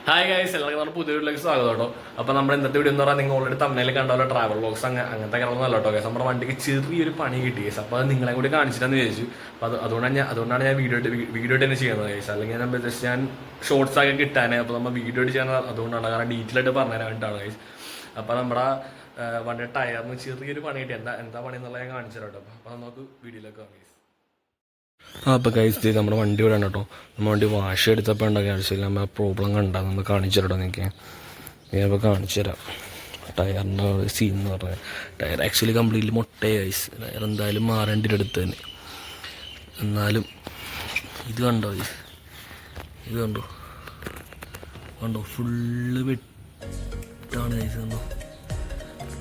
Hi guys, എല്ലാവർക്കും നമ്മുടെ പുതിയ വീട്ടിലേക്ക് സ്വാഗതം കേട്ടോ. അപ്പോൾ നമ്മുടെ ഇന്നത്തെ വീഡിയോ എന്ന് പറഞ്ഞാൽ നിങ്ങൾ ഓൾറെഡി തമിഴിൽ കണ്ടാലോ ട്രാവൽ വ്ളോഗ്സ് അങ്ങനത്തെ കാര്യങ്ങളൊന്നും കേട്ടോ ഗൈസ്. നമ്മുടെ വണ്ടിക്ക് ചെറിയൊരു പണി കിട്ടി ഗൈസ്. അപ്പോൾ അത് നിങ്ങളെ കൂടി കാണിച്ചിട്ടാന്ന് വിചാരിച്ചു. അപ്പോൾ അതുകൊണ്ടാണ് ഞാൻ വീഡിയോ തന്നെ ചെയ്യുന്നത് ഗൈസ്. അല്ലെങ്കിൽ ഞാൻ ഷോർട്സ് ഒക്കെ കിട്ടാനേ. അപ്പോൾ നമ്മൾ വീഡിയോ ചെയ്യാൻ അതുകൊണ്ടാണ്, കാരണം ഡീറ്റെയിൽ ആയിട്ട് പറഞ്ഞുതരാൻ വേണ്ടിയിട്ടാണ് ഗൈസ്. അപ്പോൾ നമ്മുടെ വണ്ടിയുടെ ടയറിന് ചെറിയൊരു പണി കിട്ടി. എന്താ പണി എന്നുള്ളത് ഞാൻ കാണിച്ചു തരാം കേട്ടോ. അപ്പോൾ നമുക്ക് വീഡിയോയിലേക്ക് വാങ്ങി. അപ്പോൾ കഴിച്ച് നമ്മുടെ വണ്ടി ഇവിടെ കേട്ടോ. നമ്മൾ വണ്ടി വാഷ് എടുത്തപ്പോൾ ഉണ്ടാക്കി ആവശ്യമില്ല. നമ്മൾ ആ പ്രോബ്ലം കണ്ടാൽ നമ്മൾ കാണിച്ചു തരാം. ഞാനിപ്പോൾ കാണിച്ചു തരാം ടയറിൻ്റെ സീൻ എന്ന് പറഞ്ഞാൽ. ടയർ ആക്ച്വലി കംപ്ലീറ്റ്ലി മൊട്ടയായി ഗൈസ്. ടയർ എന്തായാലും മാറേണ്ടി അടുത്ത് തന്നെ. എന്നാലും ഇത് കണ്ടോ, ഇത് കണ്ടോ ഫുള്ള് വെട്ടാണ് ഗൈസ്. കണ്ടോ,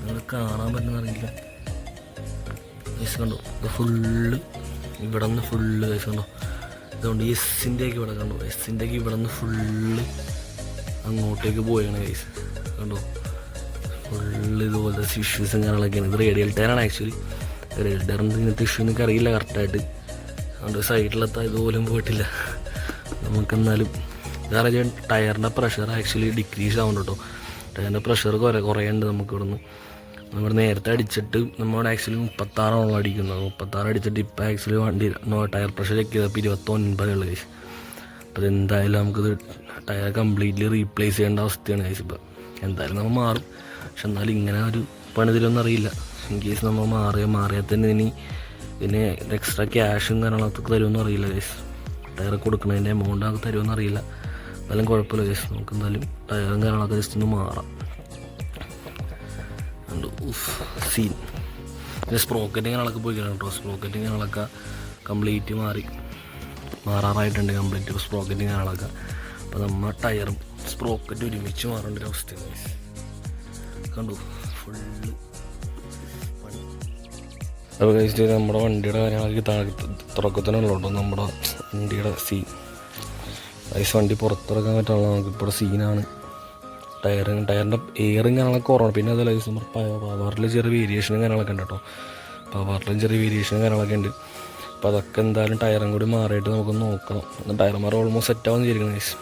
നിങ്ങൾ കാണാൻ പറ്റുന്നറിയില്ല ഗൈസ്. കണ്ടോ ഇത് ഫുള്ള് ഇവിടെ നിന്ന് ഫുള്ള് കൈസ് കണ്ടോ. അതുകൊണ്ട് എസ്സിൻ്റെയൊക്കെ ഇവിടെ കണ്ടോ, എസ്സിൻ്റെയൊക്കെ ഇവിടെ നിന്ന് ഫുള്ള് അങ്ങോട്ടേക്ക് പോയാണ് കൈസ്. കണ്ടോ ഫുള്ള് ഇതുപോലത്തെ ഇഷ്യൂസും കാര്യങ്ങളൊക്കെയാണ്. ഇത് റേഡിയൽ ടയറാണ് ആക്ച്വലി. റേഡിയൽ ടയറിൻ്റെ ഇങ്ങനത്തെ ഇഷ്യൂ എനിക്ക് അറിയില്ല കറക്റ്റായിട്ട്. അതുകൊണ്ട് സൈഡിലെത്താൻ ഇതുപോലും പോയിട്ടില്ല നമുക്കെന്നാലും. കാരണം ടയറിൻ്റെ പ്രഷർ ആക്ച്വലി ഡിക്രീസ് ആവുന്നുണ്ട് കേട്ടോ. ടയറിൻ്റെ പ്രഷർ കുറേയുണ്ട് നമുക്ക് ഇവിടുന്ന്. നമ്മൾ നേരത്തെ അടിച്ചിട്ട് നമ്മളോട് ആക്ച്വലി 36 അടിക്കുന്നത്. 36 അടിച്ചിട്ട് ഇപ്പം ആക്ച്വലി വണ്ടി ടയർ പ്രഷർ ചെക്ക് ചെയ്തപ്പോൾ 29 കൈസ്. അപ്പോൾ അതെന്തായാലും നമുക്കിത് ടയർ കംപ്ലീറ്റ്ലി റീപ്ലേസ് ചെയ്യേണ്ട അവസ്ഥയാണ് കൈസ്. ഇപ്പം എന്തായാലും നമ്മൾ മാറും. പക്ഷെ എന്നാലും ഇങ്ങനെ ഒരു പണിതിലൊന്നും അറിയില്ല. ഇൻ കേസ് നമ്മൾ മാറിയാൽ തന്നെ ഇതിന് എക്സ്ട്രാ ക്യാഷും കാര്യങ്ങളൊക്കെ തരുമെന്ന് അറിയില്ല കൈസ്. ടയർ കൊടുക്കുന്നതിൻ്റെ എമൗണ്ട് ഒക്കെ തരുമെന്ന് അറിയില്ല. എന്നാലും കുഴപ്പമില്ല കൈസ്. നമുക്ക് എന്തായാലും ടയറും കാര്യങ്ങളൊക്കെ ജസ്റ്റ് ഒന്ന് മാറാം. സീൻ പിന്നെ സ്പ്രോക്കറ്റിങ്ങുകളൊക്കെ പോയി കേട്ടോ. സ്പ്രോക്കറ്റിങ്ങുകളൊക്കെ കംപ്ലീറ്റ് മാറാറായിട്ടുണ്ട് കംപ്ലീറ്റ് സ്പ്രോക്കറ്റിങ്ങുകളൊക്കെ. അപ്പോൾ നമ്മൾ ടയറും സ്പ്രോക്കറ്റ് ഒരുമിച്ച് മാറേണ്ട ഒരു അവസ്ഥയാണ് കണ്ടു ഫുള്ള് പണി. അപ്പോൾ കഴിച്ചിട്ട് നമ്മുടെ വണ്ടിയുടെ കാര്യങ്ങളൊക്കെ തുറക്കത്തിനുള്ളൂ കേട്ടോ. നമ്മുടെ വണ്ടിയുടെ സീൻ ഐസ് വണ്ടി പുറത്തിറക്കാൻ പറ്റുള്ള നമുക്കിപ്പോൾ സീനാണ്. ടയറിൻ്റെ എയറും കാര്യങ്ങളൊക്കെ കുറവാണ്. പിന്നെ അതല്ല നമ്മുടെ പവറിൽ ചെറിയ വേരിയേഷനും കാര്യങ്ങളൊക്കെ ഉണ്ട് കേട്ടോ. പവറിലും ചെറിയ വേരിയേഷനും കാര്യങ്ങളൊക്കെ ഉണ്ട്. അപ്പോൾ അതൊക്കെ എന്തായാലും ടയറും കൂടി മാറിയിട്ട് നമുക്ക് നോക്കണം. ടയർമാർ ഓൾമോസ്റ്റ് സെറ്റാവുന്ന വിചാരിക്കുന്നത് ഗൈസ്.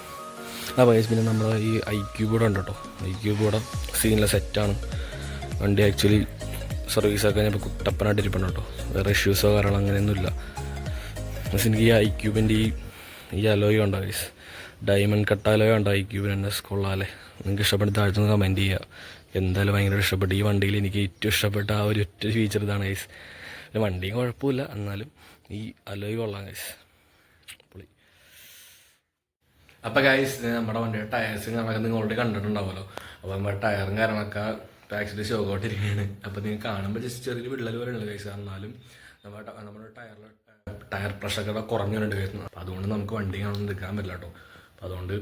ആ വയസ്സ് പിന്നെ നമ്മുടെ ഈ IQ കൂടെ ഉണ്ട് കേട്ടോ. IQ കൂടെ സീനിലെ സെറ്റാണ്. വണ്ടി ആക്ച്വലി സർവീസൊക്കെ ഞാൻ ഇപ്പോൾ കുട്ടപ്പനായിട്ട് ഇരിപ്പുണ്ട് കേട്ടോ. വേറെ ഇഷ്യൂസോ കാര്യങ്ങളോ അങ്ങനെയൊന്നുമില്ല. പക്ഷെ എനിക്ക് ഈ IQവിൻ്റെ ഈ അലോയും ഉണ്ടോ ഗൈസ്, ഡയമണ്ട് കട്ട് അലോയും ഉണ്ടോ IQവിന് തന്നെ കൊള്ളാമല്ലേ. നിങ്ങൾക്ക് ഇഷ്ടപ്പെട്ട താഴ്ത്തുന്ന കമൻറ്റ് ചെയ്യുക. എന്തായാലും ഭയങ്കര ഇഷ്ടപ്പെട്ടു. ഈ വണ്ടിയിൽ എനിക്ക് ഏറ്റവും ഇഷ്ടപ്പെട്ട ആ ഒരു ഒറ്റ ഫീച്ചർ ഇതാണ് ഗൈസ്. പിന്നെ വണ്ടിയും കുഴപ്പമില്ല, എന്നാലും ഈ അലോയ് കൊള്ളാം ഗൈസ്. പൊളി. അപ്പോൾ ഗൈസ് നമ്മുടെ വണ്ടിയുടെ ടയർസും കാര്യങ്ങളൊക്കെ നിങ്ങൾ ഓൾറെഡി കണ്ടിട്ടുണ്ടാവുമല്ലോ. അപ്പോൾ നമ്മുടെ ടയറും കാര്യങ്ങളൊക്കെ ആക്ച്വലി ഷോക്കോട്ടിരിക്കുകയാണ്. അപ്പോൾ നിങ്ങൾ കാണുമ്പോൾ ജസ്റ്റ് ചെറിയൊരു വിള്ളൽ പോലെ ഉണ്ട് ഗൈസ്. എന്നാലും നമ്മുടെ ടയർ പ്രഷറൊക്കെ കുറഞ്ഞുണ്ട് ഗൈസ്. അപ്പോൾ അതുകൊണ്ട് നമുക്ക് വണ്ടി കാണാൻ നിൽക്കാൻ പറ്റില്ല കേട്ടോ. അപ്പോൾ അതുകൊണ്ട്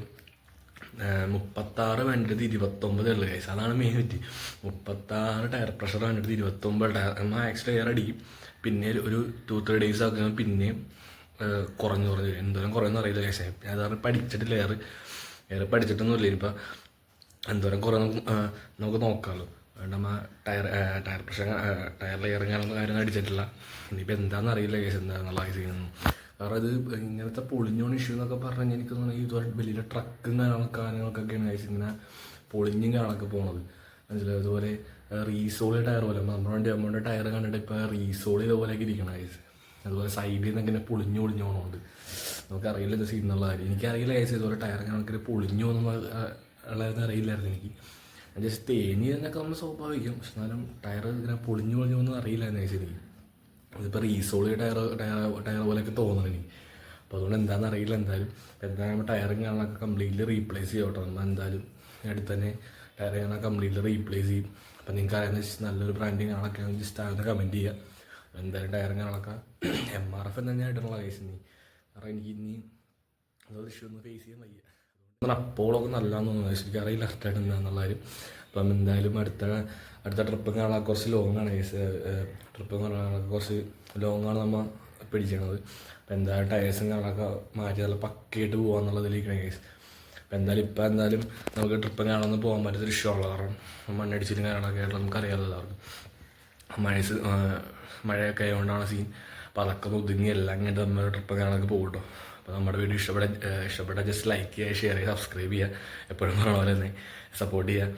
36 വേണ്ടത് 29 ഉള്ളു ഗൈസ്. അതാണ് മെയിൻ പറ്റി. 36 ടയർ പ്രഷർ വേണ്ടത് 29 ടയർ. നമ്മൾ ആക്ച്വലി എയർ അടിക്കും. പിന്നെ ഒരു 2-3 ഡേയ്സ് ഒക്കെ പിന്നെയും കുറഞ്ഞു എന്തോരം കുറയുന്ന അറിയില്ല ഗൈസ്. ഞാൻ അതാണ് പഠിച്ചിട്ടില്ല. എയർ പഠിച്ചിട്ടൊന്നുമില്ല. ഇനിയിപ്പോൾ എന്തോരം കുറേ നമുക്ക് നോക്കാമല്ലോ. നമ്മൾ ടയർ പ്രഷർ ടയറിൽ ഇറങ്ങാനൊന്നും കാര്യമൊന്നും അടിച്ചിട്ടില്ല. ഇനിയിപ്പോൾ എന്താണെന്ന് അറിയില്ല ഗൈസ്, എന്താണെന്നുള്ള ചെയ്യുന്നു. കാരണം ഇത് ഇങ്ങനത്തെ പൊളിഞ്ഞോൺ ഇഷ്യൂ എന്നൊക്കെ പറഞ്ഞു കഴിഞ്ഞാൽ എനിക്ക് തോന്നുന്നു ഇതുപോലെ വലിയ ട്രക്കും കാര്യങ്ങൾക്കൊക്കെയാണ് ഗൈസ് ഇങ്ങനെ പൊളിഞ്ഞും കാണൊക്കെ പോണത്. മനസ്സിലായി. അതുപോലെ റീസോളി ടയർ പോലെ നമ്മുടെ ടയർ കണ്ടിട്ട് ഇപ്പോൾ റീസോളി ഇതുപോലെയൊക്കെ ഇരിക്കണം ഗൈസ്. അതുപോലെ സൈഡിൽ നിന്നൊക്കെ ഇങ്ങനെ പൊളിഞ്ഞു പോകണമുണ്ട്. നമുക്കറിയില്ല ഇത് സീൻ എന്നുള്ള കാര്യം. എനിക്കറിയില്ല ഗൈസ് ഇതുപോലെ ടയർ കണക്കിന് പൊളിഞ്ഞു ഉള്ളതെന്ന് അറിയില്ലായിരുന്നു എനിക്ക്. ജസ്റ്റ് തേനി എന്നൊക്കെ നമ്മൾ സ്വാഭാവികം. പക്ഷെ എന്നാലും ടയർ ഇങ്ങനെ പൊളിഞ്ഞു ഒന്നും അറിയില്ലായിരുന്നു ഗൈസ് എനിക്ക്. ഇതിപ്പോൾ റീസോളി ടയർ പോലെയൊക്കെ തോന്നുന്നു എനിക്ക്. അപ്പോൾ അതുകൊണ്ട് എന്താണെന്ന് അറിയില്ല. എന്തായാലും ടയറും കാണാനൊക്കെ കംപ്ലീറ്റ്ലി റീപ്ലേസ് ചെയ്യും കേട്ടോ. നമ്മൾ എന്തായാലും അടുത്ത് തന്നെ ടയർ കാണാൻ കംപ്ലീറ്റ്ലി റീപ്ലേസ് ചെയ്യും. അപ്പോൾ നിങ്ങൾക്ക് അറിയാവുന്ന നല്ലൊരു ബ്രാൻഡിങ് കാണൊക്കെ ജസ്റ്റ് ആണെന്ന് കമൻറ്റ് ചെയ്യുക. എന്തായാലും ടയറും കാണൊക്കെ MRF തന്നെ ആയിട്ടുള്ള കേസ് ഇനി. കാരണം എനിക്ക് ഇനി അതൊരു ഇഷ്യൂ ഒന്ന് ഫേസ് ചെയ്യാൻ വയ്യ. അതുകൊണ്ട് അപ്പോളൊക്കെ നല്ലതാണെന്ന് തോന്നുന്നു. എനിക്ക് അറിയില്ല കറക്റ്റായിട്ട് എന്താണെന്നുള്ള കാര്യം. അപ്പം എന്തായാലും അടുത്ത ട്രിപ്പ് കാണാൻ കുറച്ച് ലോങ്ങാണ് കേസ്. ട്രിപ്പ് കാണാൻ കുറച്ച് ലോങ്ങാണ് നമ്മൾ പിടിച്ചത്. അപ്പോൾ എന്തായാലും ടയേഴ്സും കാണാനൊക്കെ മാറ്റി നല്ല പക്കയായിട്ട് പോകാമെന്നുള്ളതിലേക്കാണ് കേസ്. അപ്പോൾ എന്തായാലും നമുക്ക് ട്രിപ്പ് കാണാനൊന്ന് പോകാൻ പറ്റാത്തൊരു ഇഷ്യൂ ഉള്ളത്. കാരണം മണ്ണടിച്ചിട്ടും കാര്യങ്ങളൊക്കെ ആയിട്ട് നമുക്കറിയാമല്ലോ എല്ലാവർക്കും. മഴയൊക്കെ ആയതുകൊണ്ടാണ് സീൻ. അപ്പോൾ അതൊക്കെ ഒതുങ്ങി എല്ലാം ഇങ്ങോട്ട് നമ്മൾ ട്രിപ്പ് കാണാനൊക്കെ പോകും കേട്ടോ. അപ്പോൾ നമ്മുടെ വീഡിയോ ഇഷ്ടപ്പെട്ട ജസ്റ്റ് ലൈക്ക് ചെയ്യുക, ഷെയർ ചെയ്യുക, സബ്സ്ക്രൈബ് ചെയ്യുക, എപ്പോഴും പറഞ്ഞ പോലെ തന്നെ സപ്പോർട്ട് ചെയ്യുക.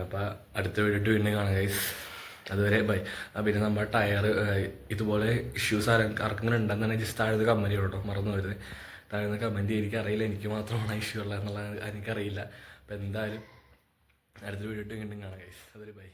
അപ്പോൾ അടുത്ത വീഡിയോ വീണ്ടും കാണാം ഗൈസ്. അതുവരെ ബൈ. പിന്നെ നമ്മുടെ ടയർ ഇതുപോലെ ഇഷ്യൂസ് ആർക്കെങ്കിലും ഉണ്ടെന്നുണ്ടെങ്കിൽ ജസ്റ്റ് താഴെ കമൻറ്റ് ചെയ്യണം കേട്ടോ, മറന്നു വരുന്നത്. താഴെ കമൻറ്റ് ചെയ്യും. എനിക്കറിയില്ല എനിക്ക് മാത്രമാണ് ഇഷ്യൂ ഉള്ളത് എന്നുള്ളത് എനിക്കറിയില്ല. അപ്പോൾ എന്തായാലും അടുത്ത വീഡിയോ വീണ്ടും കാണാം ഗൈസ്. അതൊരു ബൈ.